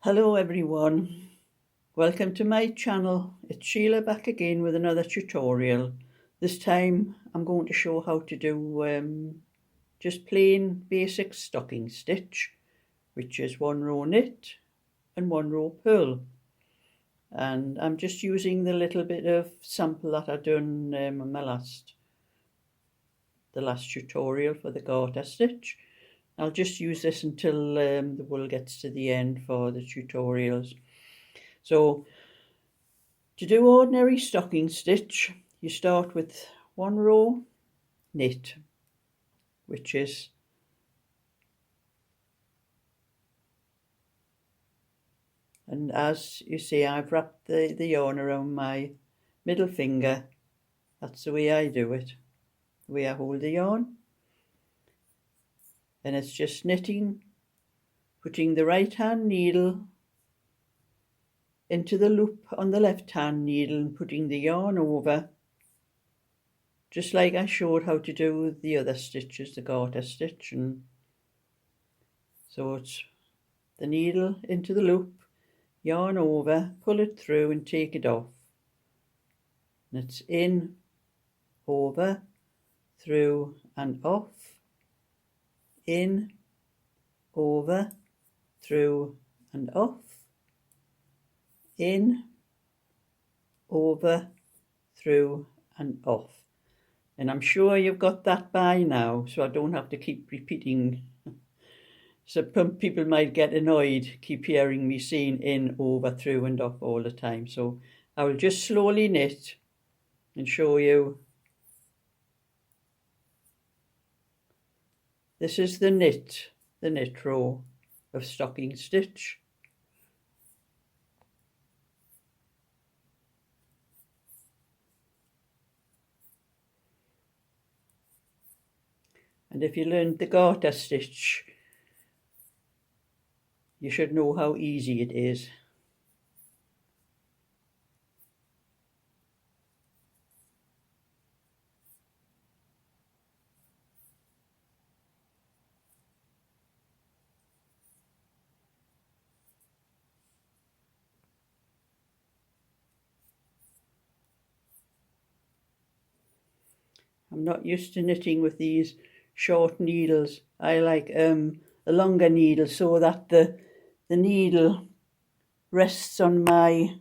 Hello everyone, welcome to my channel. It's Sheila back again with another tutorial. This time I'm going to show how to do just plain basic stocking stitch, which is 1 row knit and 1 row purl. And I'm just using the little bit of sample that I done on the last tutorial for the garter stitch. I'll just use this until the wool gets to the end for the tutorials. So to do ordinary stocking stitch, you start with 1 row knit, which is and as you see, I've wrapped the yarn around my middle finger. That's the way I do it, the way I hold the yarn. And it's just knitting, putting the right hand needle into the loop on the left hand needle and putting the yarn over, just like I showed how to do the other stitches, the garter stitch. And so it's the needle into the loop, yarn over, pull it through and take it off. And it's in, over, through and off, in, over, through and off, in, over, through and off. And I'm sure you've got that by now, so I don't have to keep repeating. So people might get annoyed, keep hearing me saying in, over, through and off all the time. So I will just slowly knit and show you. This is the knit row of stocking stitch. And if you learned the garter stitch, you should know how easy it is. I'm not used to knitting with these short needles. I like a longer needle so that the needle rests on my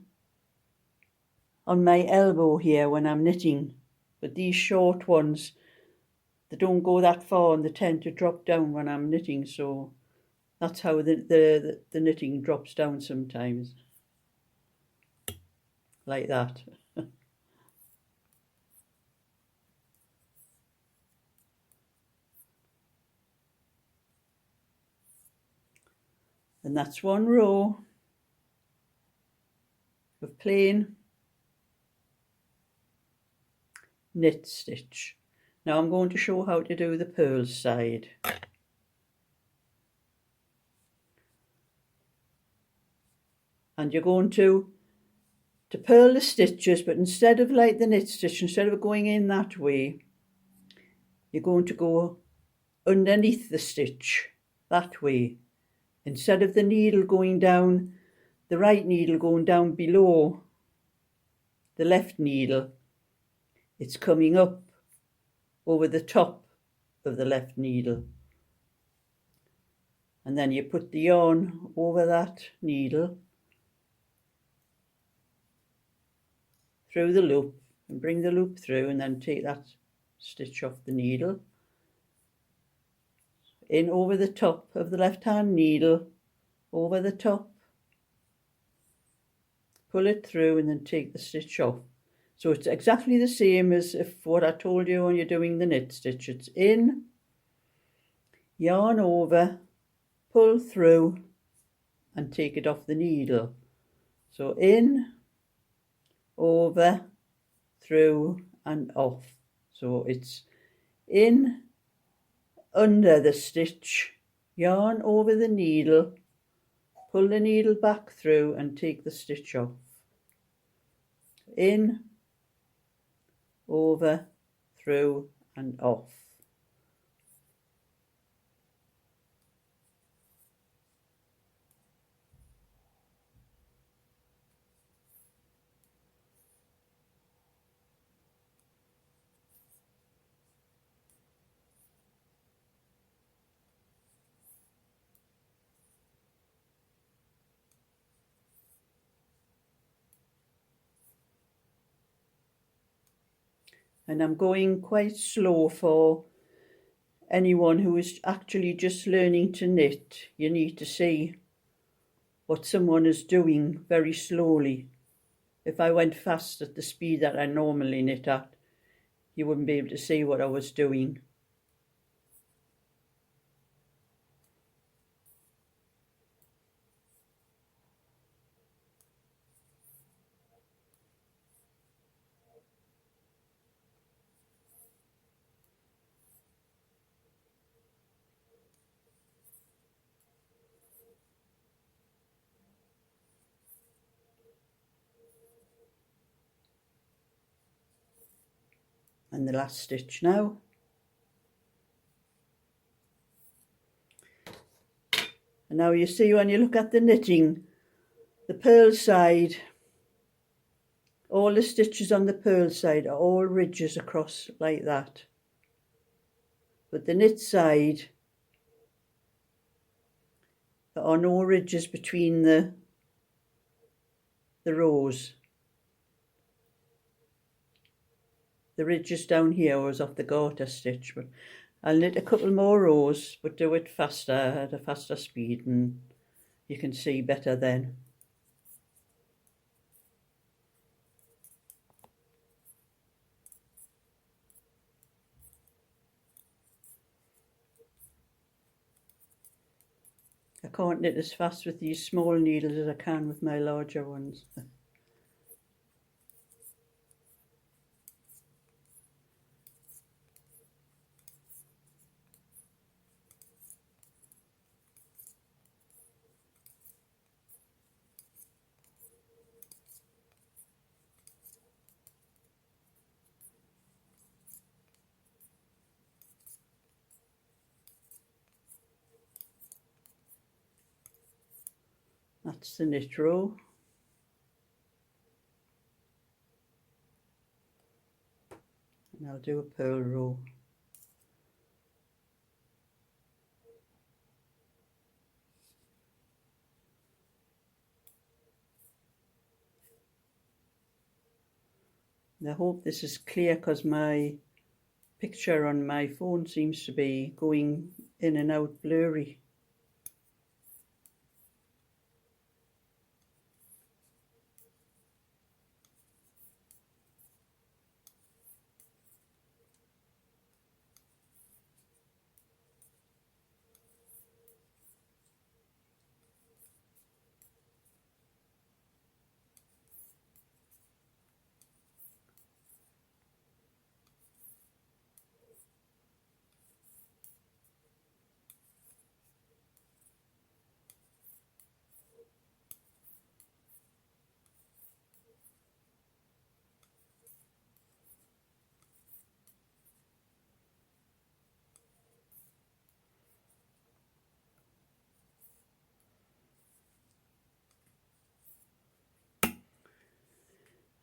elbow here when I'm knitting. But these short ones, they don't go that far and they tend to drop down when I'm knitting, so that's how the knitting drops down sometimes, like that. And that's 1 row of plain knit stitch. Now I'm going to show how to do the purl side. And you're going to purl the stitches, but instead of like the knit stitch, instead of going in that way, you're going to go underneath the stitch that way. Instead of the needle going down, the right needle going down below the left needle, it's coming up over the top of the left needle. And then you put the yarn over that needle, through the loop, and bring the loop through, and then take that stitch off the needle, in over the top of the left hand needle, over the top, pull it through and then take the stitch off. So it's exactly the same as if what I told you when you're doing the knit stitch. It's in, yarn over, pull through and take it off the needle. So in, over, through and off. So it's in, under the stitch, yarn over the needle, pull the needle back through and take the stitch off. In, over, through and off. and I'm going quite slow for anyone who is actually just learning to knit. You need to see what someone is doing very slowly. If I went fast at the speed that I normally knit at, you wouldn't be able to see what I was doing. And the last stitch now. And now you see, when you look at the knitting, the purl side, all the stitches on the purl side are all ridges across like that. But the knit side, there are no ridges between the rows. The ridges down here was off the garter stitch, but I'll knit a couple more rows, but do it faster, at a faster speed, and you can see better then. I can't knit as fast with these small needles as I can with my larger ones. That's the knit row. And I'll do a purl row. And I hope this is clear, because my picture on my phone seems to be going in and out blurry.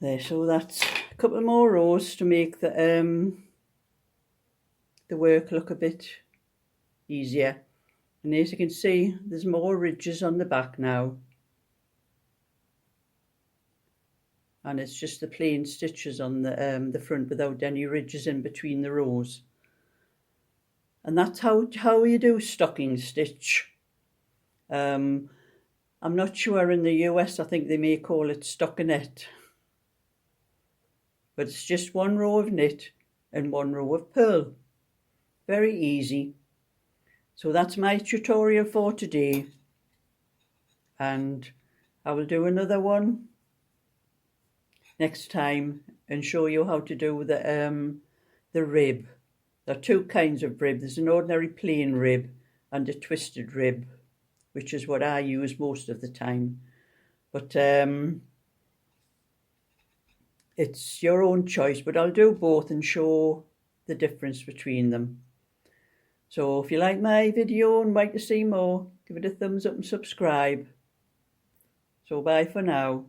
There, so that's a couple more rows to make the work look a bit easier. And as you can see, there's more ridges on the back now. And it's just the plain stitches on the front without any ridges in between the rows. And that's how you do stocking stitch. I'm not sure in the US, I think they may call it stockinette. But it's just one row of knit and one row of purl. Very easy. So that's my tutorial for today. And I will do another one next time and show you how to do the rib. There are two kinds of rib. There's an ordinary plain rib and a twisted rib, which is what I use most of the time. But it's your own choice, but I'll do both and show the difference between them. So if you like my video and like to see more, give it a thumbs up and subscribe. So bye for now.